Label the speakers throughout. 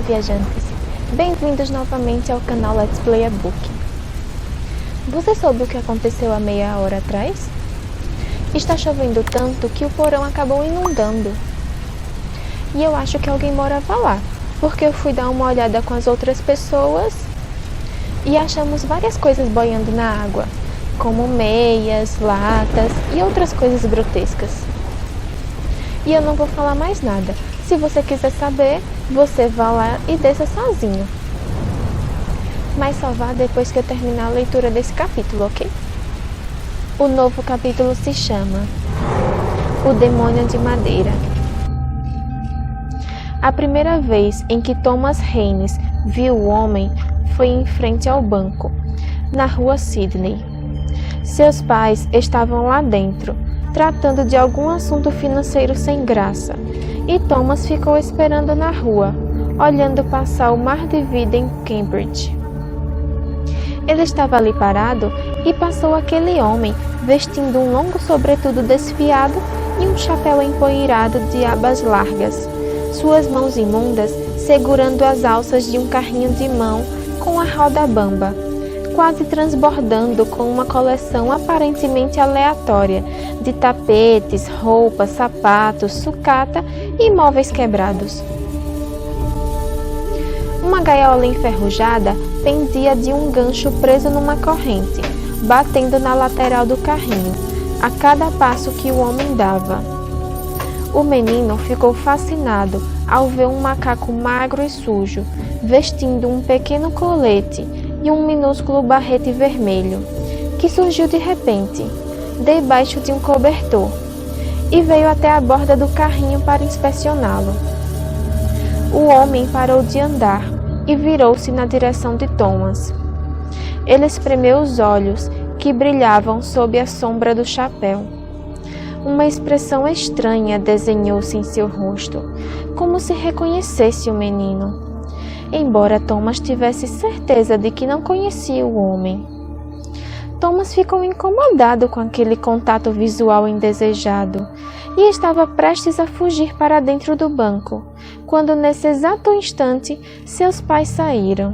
Speaker 1: Olá, viajantes! Bem-vindos novamente ao canal Let's Play a Book. Você soube o que aconteceu há meia hora atrás? Está chovendo tanto que o porão acabou inundando. E eu acho que alguém morava lá, porque eu fui dar uma olhada com as outras pessoas e achamos várias coisas boiando na água, como meias, latas e outras coisas grotescas. E eu não vou falar mais nada. Se você quiser saber, você vá lá e desça sozinho. Mas só vá depois que eu terminar a leitura desse capítulo, ok? O novo capítulo se chama O Demônio de Madeira. A primeira vez em que Thomas Haynes viu o homem foi em frente ao banco, na rua Sydney. Seus pais estavam lá dentro, tratando de algum assunto financeiro sem graça, e Thomas ficou esperando na rua, olhando passar o mar de vida em Cambridge. Ele estava ali parado e passou aquele homem vestindo um longo sobretudo desfiado e um chapéu empoeirado de abas largas, suas mãos imundas segurando as alças de um carrinho de mão com a roda bamba, quase transbordando com uma coleção aparentemente aleatória de tapetes, roupas, sapatos, sucata e móveis quebrados. Uma gaiola enferrujada pendia de um gancho preso numa corrente, batendo na lateral do carrinho, a cada passo que o homem dava. O menino ficou fascinado ao ver um macaco magro e sujo, vestindo um pequeno colete e um minúsculo barrete vermelho, que surgiu de repente, debaixo de um cobertor, e veio até a borda do carrinho para inspecioná-lo. O homem parou de andar e virou-se na direção de Thomas. Ele espremeu os olhos, que brilhavam sob a sombra do chapéu. Uma expressão estranha desenhou-se em seu rosto, como se reconhecesse o menino, embora Thomas tivesse certeza de que não conhecia o homem. Thomas ficou incomodado com aquele contato visual indesejado e estava prestes a fugir para dentro do banco, quando nesse exato instante seus pais saíram.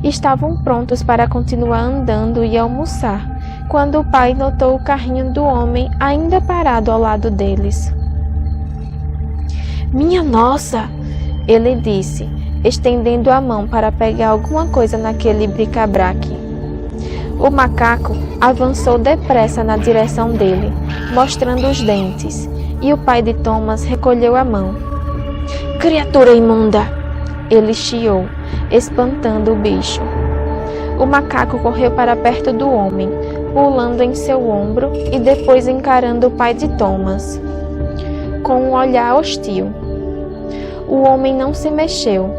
Speaker 1: Estavam prontos para continuar andando e almoçar, quando o pai notou o carrinho do homem ainda parado ao lado deles. "Minha nossa!" ele disse, estendendo a mão para pegar alguma coisa naquele bric-a-brac. O macaco avançou depressa na direção dele, mostrando os dentes, e o pai de Thomas recolheu a mão. "Criatura imunda!" ele chiou, espantando o bicho. O macaco correu para perto do homem, pulando em seu ombro e depois encarando o pai de Thomas, com um olhar hostil. O homem não se mexeu.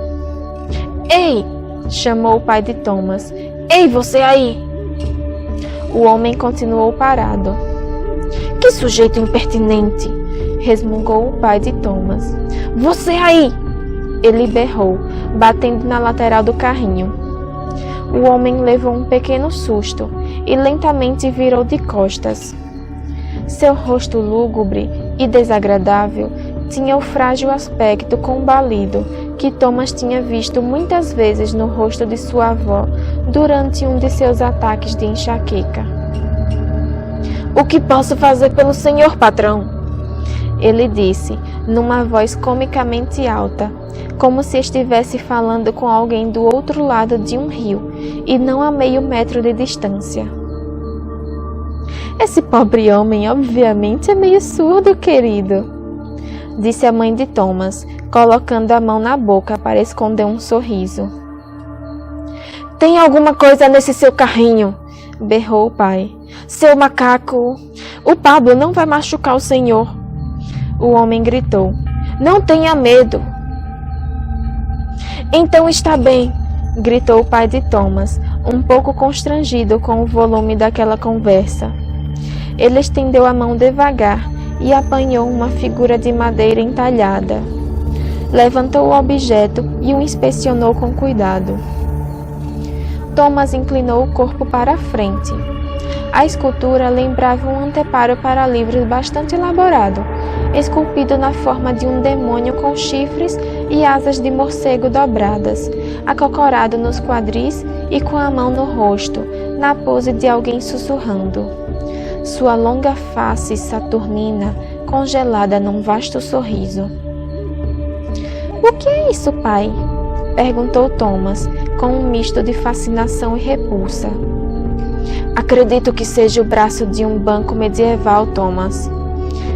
Speaker 1: "Ei!" chamou o pai de Thomas. "Ei, você aí!" O homem continuou parado. "Que sujeito impertinente!" resmungou o pai de Thomas. "Você aí!" ele berrou, batendo na lateral do carrinho. O homem levou um pequeno susto e lentamente virou de costas. Seu rosto lúgubre e desagradável tinha o frágil aspecto combalido que Thomas tinha visto muitas vezes no rosto de sua avó durante um de seus ataques de enxaqueca. "O que posso fazer pelo senhor, patrão?" ele disse, numa voz comicamente alta, como se estivesse falando com alguém do outro lado de um rio e não a meio metro de distância. "Esse pobre homem obviamente é meio surdo, querido", disse a mãe de Thomas, colocando a mão na boca para esconder um sorriso. "Tem alguma coisa nesse seu carrinho?" berrou o pai. "Seu macaco! O Pablo não vai machucar o senhor!" O homem gritou. "Não tenha medo!" "Então está bem!" gritou o pai de Thomas, um pouco constrangido com o volume daquela conversa. Ele estendeu a mão devagar e apanhou uma figura de madeira entalhada. Levantou o objeto e o inspecionou com cuidado. Thomas inclinou o corpo para a frente. A escultura lembrava um anteparo para livros bastante elaborado, esculpido na forma de um demônio com chifres e asas de morcego dobradas, acocorado nos quadris e com a mão no rosto, na pose de alguém sussurrando. Sua longa face saturnina, congelada num vasto sorriso. "O que é isso, pai?" perguntou Thomas, com um misto de fascinação e repulsa. "Acredito que seja o braço de um banco medieval, Thomas",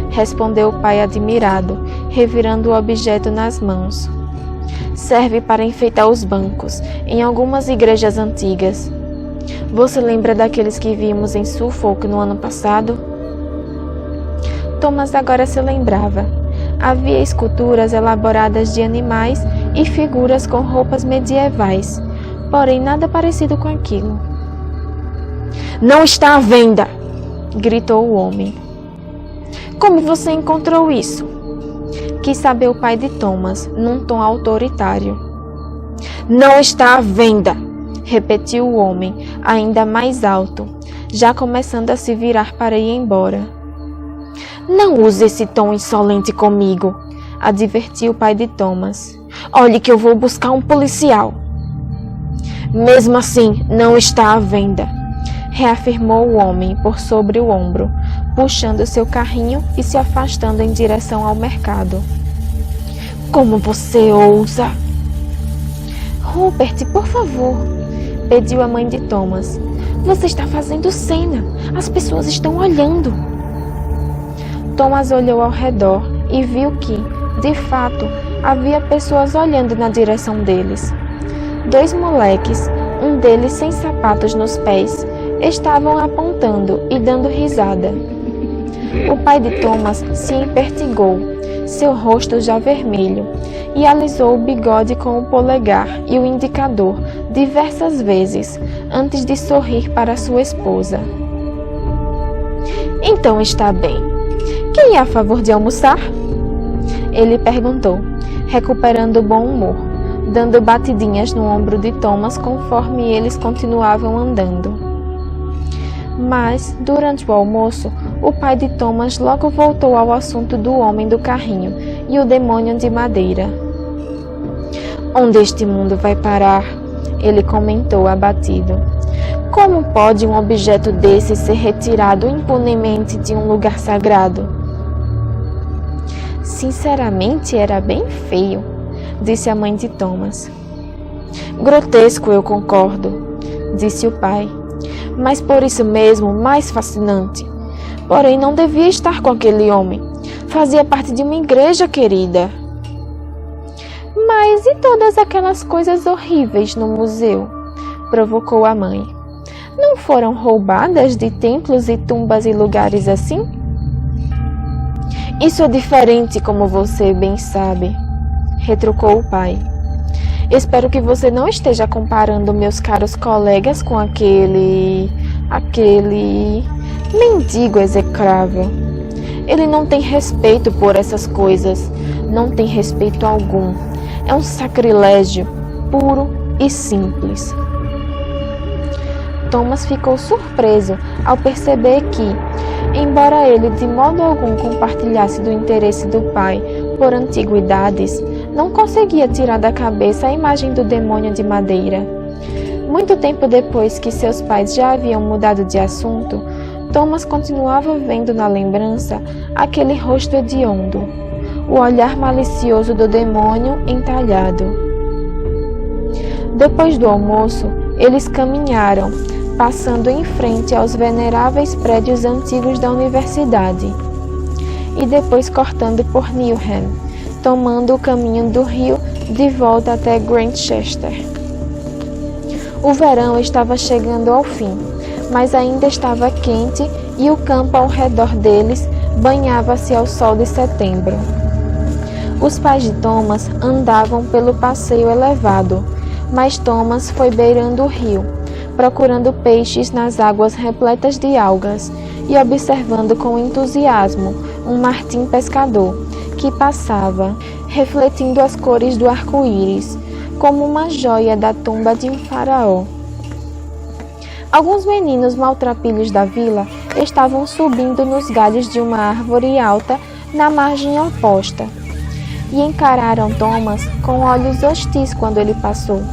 Speaker 1: respondeu o pai admirado, revirando o objeto nas mãos. "Serve para enfeitar os bancos, em algumas igrejas antigas. Você lembra daqueles que vimos em Suffolk no ano passado?" Thomas agora se lembrava. Havia esculturas elaboradas de animais e figuras com roupas medievais, porém nada parecido com aquilo. "Não está à venda!" gritou o homem. "Como você encontrou isso?" quis saber o pai de Thomas, num tom autoritário. "Não está à venda!" repetiu o homem, ainda mais alto, já começando a se virar para ir embora. "Não use esse tom insolente comigo", advertiu o pai de Thomas. "Olhe que eu vou buscar um policial." "Mesmo assim, não está à venda", reafirmou o homem por sobre o ombro, puxando seu carrinho e se afastando em direção ao mercado. "Como você ousa?" "Rupert, por favor", pediu a mãe de Thomas. "Você está fazendo cena. As pessoas estão olhando." Thomas olhou ao redor e viu que, de fato, havia pessoas olhando na direção deles. 2 moleques, um deles sem sapatos nos pés, estavam apontando e dando risada. O pai de Thomas se empertigou, seu rosto já vermelho, e alisou o bigode com o polegar e o indicador diversas vezes, antes de sorrir para sua esposa. "Então está bem. Quem é a favor de almoçar?" ele perguntou, recuperando o bom humor, dando batidinhas no ombro de Thomas conforme eles continuavam andando. Mas, durante o almoço, o pai de Thomas logo voltou ao assunto do homem do carrinho e o demônio de madeira. "Onde este mundo vai parar?" ele comentou abatido. "Como pode um objeto desse ser retirado impunemente de um lugar sagrado?" "Sinceramente, era bem feio", disse a mãe de Thomas. "Grotesco, eu concordo", disse o pai. "Mas por isso mesmo mais fascinante. Porém, não devia estar com aquele homem. Fazia parte de uma igreja, querida." "Mas e todas aquelas coisas horríveis no museu?" provocou a mãe. "Não foram roubadas de templos e tumbas e lugares assim?" "Isso é diferente, como você bem sabe", retrucou o pai. "Espero que você não esteja comparando meus caros colegas com aquele mendigo execrável. Ele não tem respeito por essas coisas, não tem respeito algum. É um sacrilégio puro e simples." Thomas ficou surpreso ao perceber que, embora ele de modo algum compartilhasse do interesse do pai por antiguidades, não conseguia tirar da cabeça a imagem do demônio de madeira. Muito tempo depois que seus pais já haviam mudado de assunto, Thomas continuava vendo na lembrança aquele rosto hediondo, o olhar malicioso do demônio entalhado. Depois do almoço, eles caminharam, passando em frente aos veneráveis prédios antigos da universidade, e depois cortando por Newham, tomando o caminho do rio de volta até Grantchester. O verão estava chegando ao fim, mas ainda estava quente e o campo ao redor deles banhava-se ao sol de setembro. Os pais de Thomas andavam pelo passeio elevado, mas Thomas foi beirando o rio, procurando peixes nas águas repletas de algas e observando com entusiasmo um martim pescador que passava, refletindo as cores do arco-íris, como uma joia da tumba de um faraó. Alguns meninos maltrapilhos da vila estavam subindo nos galhos de uma árvore alta na margem oposta e encararam Thomas com olhos hostis quando ele passou,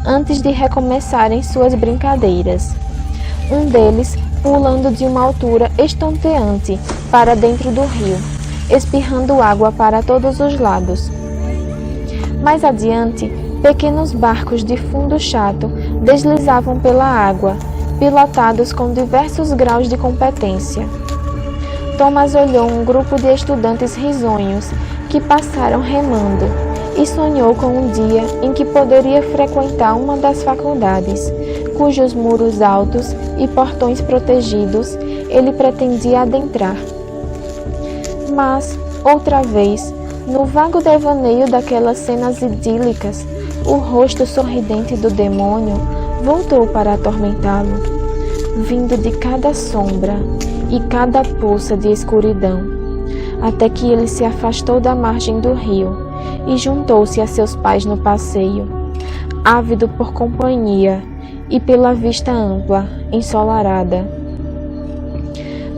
Speaker 1: antes de recomeçarem suas brincadeiras. Um deles pulando de uma altura estonteante para dentro do rio, espirrando água para todos os lados. Mais adiante, pequenos barcos de fundo chato deslizavam pela água, pilotados com diversos graus de competência. Thomas olhou um grupo de estudantes risonhos que passaram remando e sonhou com um dia em que poderia frequentar uma das faculdades, cujos muros altos e portões protegidos ele pretendia adentrar. Mas, outra vez, no vago devaneio daquelas cenas idílicas, o rosto sorridente do demônio voltou para atormentá-lo, vindo de cada sombra e cada poça de escuridão, até que ele se afastou da margem do rio e juntou-se a seus pais no passeio, ávido por companhia e pela vista ampla, ensolarada.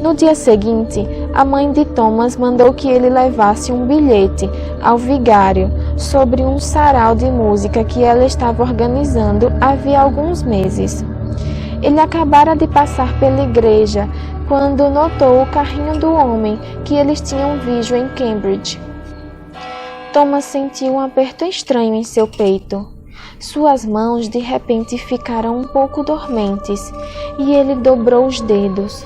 Speaker 1: No dia seguinte, a mãe de Thomas mandou que ele levasse um bilhete ao vigário sobre um sarau de música que ela estava organizando havia alguns meses. Ele acabara de passar pela igreja quando notou o carrinho do homem que eles tinham visto em Cambridge. Thomas sentiu um aperto estranho em seu peito. Suas mãos de repente ficaram um pouco dormentes e ele dobrou os dedos.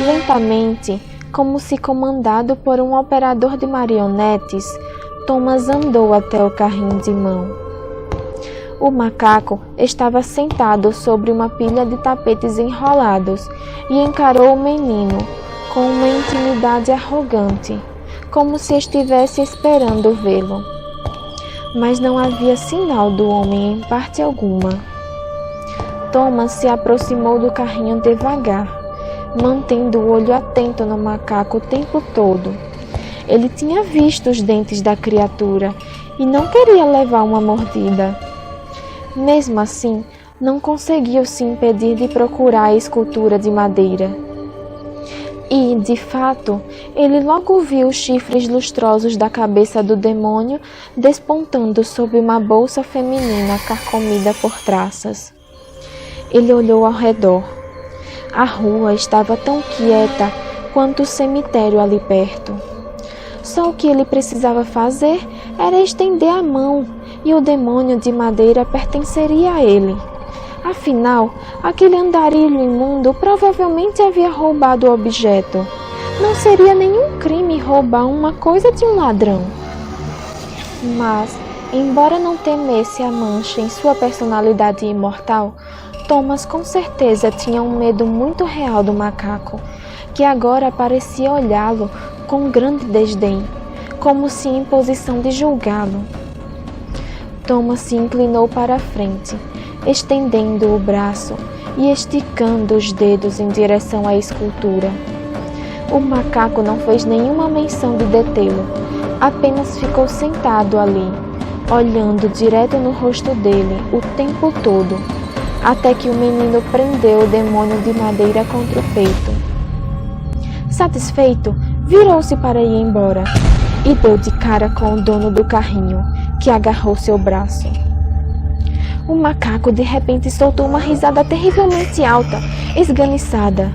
Speaker 1: Lentamente, como se comandado por um operador de marionetes, Thomas andou até o carrinho de mão. O macaco estava sentado sobre uma pilha de tapetes enrolados e encarou o menino com uma intimidade arrogante, como se estivesse esperando vê-lo. Mas não havia sinal do homem em parte alguma. Thomas se aproximou do carrinho devagar, mantendo o olho atento no macaco o tempo todo. Ele tinha visto os dentes da criatura e não queria levar uma mordida. Mesmo assim, não conseguiu se impedir de procurar a escultura de madeira. E, de fato, ele logo viu os chifres lustrosos da cabeça do demônio despontando sob uma bolsa feminina carcomida por traças. Ele olhou ao redor. A rua estava tão quieta quanto o cemitério ali perto. Só o que ele precisava fazer era estender a mão e o demônio de madeira pertenceria a ele. Afinal, aquele andarilho imundo provavelmente havia roubado o objeto. Não seria nenhum crime roubar uma coisa de um ladrão. Mas, embora não temesse a mancha em sua personalidade imortal, Thomas com certeza tinha um medo muito real do macaco, que agora parecia olhá-lo com grande desdém, como se em posição de julgá-lo. Thomas se inclinou para a frente, estendendo o braço e esticando os dedos em direção à escultura. O macaco não fez nenhuma menção de detê-lo, apenas ficou sentado ali, olhando direto no rosto dele o tempo todo, até que o menino prendeu o demônio de madeira contra o peito. Satisfeito, virou-se para ir embora e deu de cara com o dono do carrinho, que agarrou seu braço. O macaco de repente soltou uma risada terrivelmente alta, esganiçada.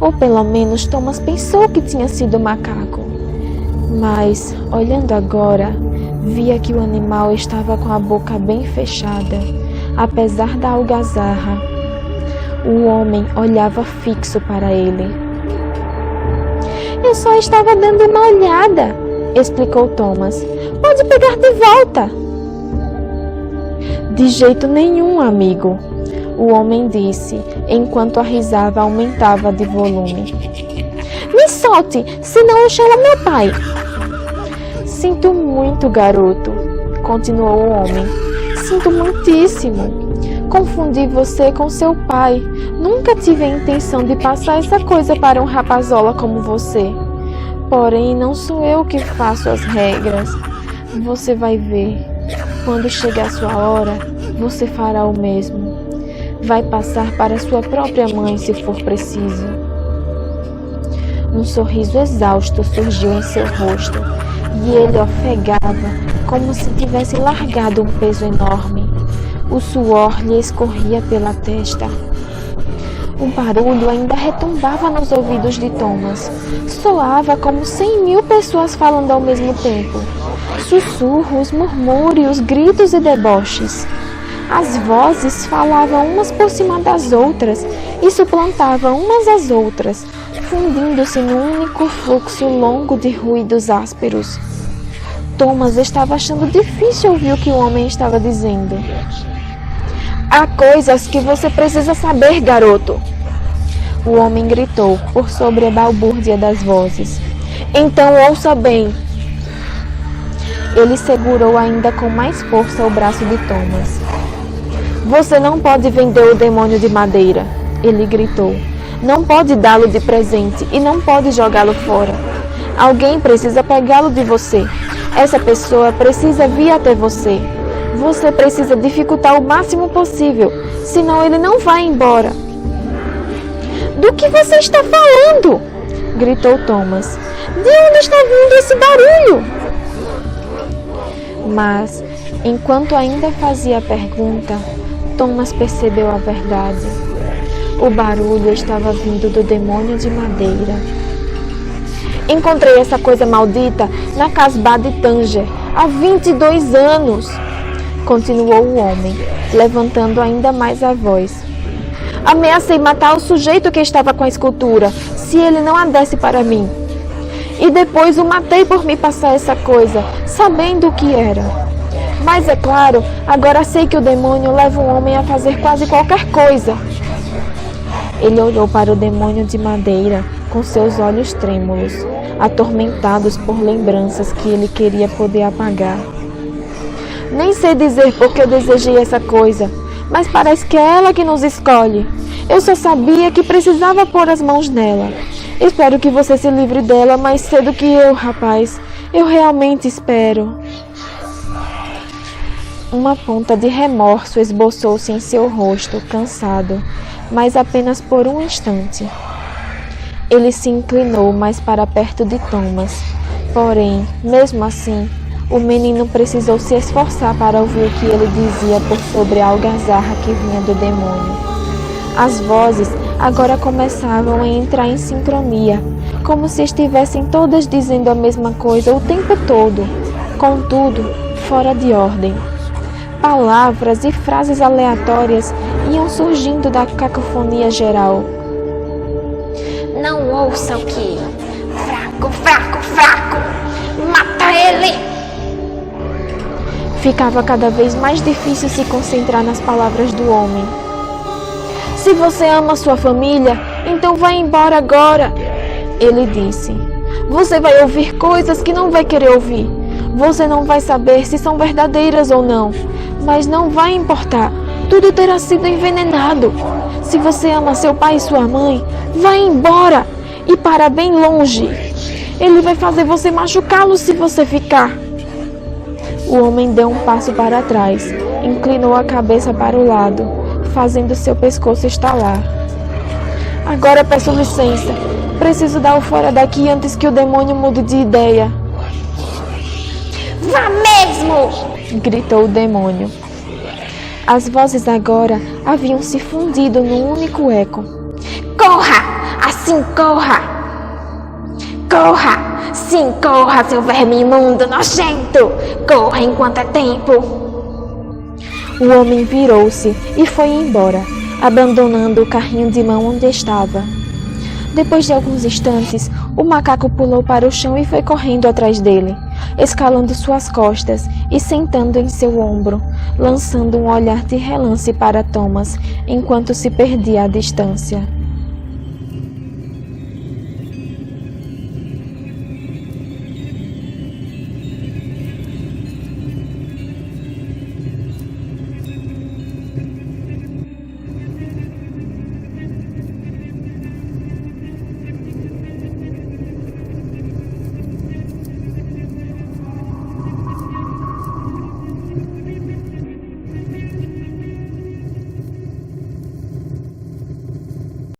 Speaker 1: Ou pelo menos Thomas pensou que tinha sido o macaco. Mas, olhando agora, via que o animal estava com a boca bem fechada, apesar da algazarra. O homem olhava fixo para ele. "Eu só estava dando uma olhada", explicou Thomas. "Pode pegar de volta." "De jeito nenhum, amigo", o homem disse, enquanto a risada aumentava de volume. "Me solte, senão eu chamo meu pai." "Sinto muito, garoto", continuou o homem. "Sinto muitíssimo. Confundi você com seu pai. Nunca tive a intenção de passar essa coisa para um rapazola como você. Porém, não sou eu que faço as regras. Você vai ver. Quando chegar a sua hora, você fará o mesmo. vai passar para sua própria mãe se for preciso. Um sorriso exausto surgiu em seu rosto e ele ofegava como se tivesse largado um peso enorme. O suor lhe escorria pela testa. O barulho ainda retumbava nos ouvidos de Thomas. Soava como 100.000 pessoas falando ao mesmo tempo. Sussurros, murmúrios, gritos e deboches. As vozes falavam umas por cima das outras e suplantavam umas às outras, fundindo-se num único fluxo longo de ruídos ásperos. Thomas estava achando difícil ouvir o que o homem estava dizendo. Há coisas que você precisa saber, garoto! O homem gritou por sobre a balbúrdia das vozes. Então ouça bem! Ele segurou ainda com mais força o braço de Thomas. Você não pode vender o demônio de madeira, ele gritou. Não pode dá-lo de presente e não pode jogá-lo fora. Alguém precisa pegá-lo de você. Essa pessoa precisa vir até você. Você precisa dificultar o máximo possível, senão ele não vai embora. Do que você está falando? Gritou Thomas. De onde está vindo esse barulho? Mas, enquanto ainda fazia a pergunta, Thomas percebeu a verdade. O barulho estava vindo do demônio de madeira. Encontrei essa coisa maldita na Casbah de Tanger há 22 anos, continuou o homem, levantando ainda mais a voz. Ameacei matar o sujeito que estava com a escultura, se ele não a desse para mim. E depois o matei por me passar essa coisa, sabendo o que era. Mas é claro, agora sei que o demônio leva um homem a fazer quase qualquer coisa. Ele olhou para o demônio de madeira com seus olhos trêmulos, atormentados por lembranças que ele queria poder apagar. Nem sei dizer por que eu desejei essa coisa, mas parece que é ela que nos escolhe. Eu só sabia que precisava pôr as mãos nela. Espero que você se livre dela mais cedo que eu, rapaz. Eu realmente espero. Uma ponta de remorso esboçou-se em seu rosto, cansado, mas apenas por um instante. Ele se inclinou mais para perto de Thomas. Porém, mesmo assim, o menino precisou se esforçar para ouvir o que ele dizia por sobre a algazarra que vinha do demônio. As vozes agora começavam a entrar em sincronia, como se estivessem todas dizendo a mesma coisa o tempo todo, contudo, fora de ordem. Palavras e frases aleatórias iam surgindo da cacofonia geral. Não ouça o que? Fraco, fraco, fraco! Mata ele! Ficava cada vez mais difícil se concentrar nas palavras do homem. Se você ama sua família, então vá embora agora, ele disse. Você vai ouvir coisas que não vai querer ouvir. Você não vai saber se são verdadeiras ou não, mas não vai importar. Tudo terá sido envenenado. Se você ama seu pai e sua mãe, vá embora e para bem longe. Ele vai fazer você machucá-lo se você ficar. O homem deu um passo para trás, inclinou a cabeça para o lado, fazendo seu pescoço estalar. Agora peço licença. Preciso dar o fora daqui antes que o demônio mude de ideia. Vá mesmo! Gritou o demônio. As vozes agora haviam se fundido num único eco. Corra! Assim corra! Corra! Sim, corra, seu verme imundo, nojento! Corra enquanto é tempo! O homem virou-se e foi embora, abandonando o carrinho de mão onde estava. Depois de alguns instantes, o macaco pulou para o chão e foi correndo atrás dele, escalando suas costas e sentando em seu ombro, lançando um olhar de relance para Thomas, enquanto se perdia à distância.